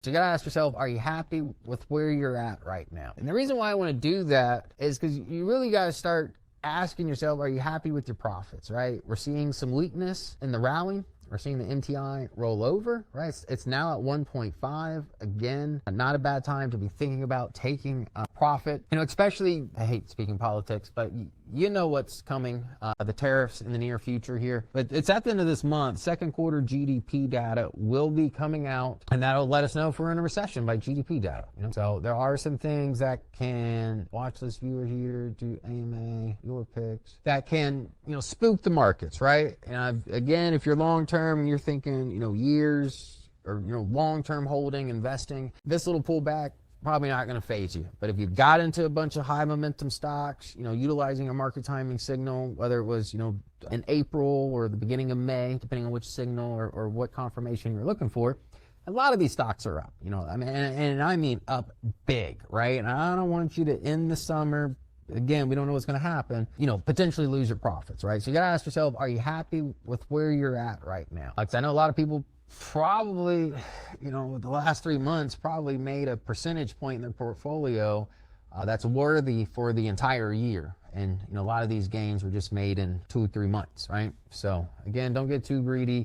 So you gotta ask yourself, are you happy with where you're at right now? And the reason why I want to do that is because you really gotta start asking yourself, are you happy with your profits, right? We're seeing some weakness in the rally. We're seeing the MTI roll over, right? It's now at 1.5. Again, not a bad time to be thinking about taking a profit. Especially, I hate speaking politics, but you know what's coming, the tariffs in the near future here. But it's at the end of this month. Second quarter GDP data will be coming out, and that'll let us know if we're in a recession by GDP data. So there are some things that can, watch this viewer here, do AMA, your picks, that can, spook the markets, right? And again, if you're long-term and you're thinking, years or, long-term holding, investing, this little pullback, probably not going to phase you. But if you got into a bunch of high momentum stocks, utilizing a market timing signal, whether it was, in April or the beginning of May, depending on which signal or what confirmation you're looking for, a lot of these stocks are up, and I mean up big, right? And I don't want you to end the summer, again, we don't know what's going to happen, potentially lose your profits, right? So you got to ask yourself, are you happy with where you're at right now? Like, I know a lot of people probably, the last 3 months probably made a percentage point in their portfolio that's worthy for the entire year. And, a lot of these gains were just made in 2 or 3 months, right? So again, don't get too greedy.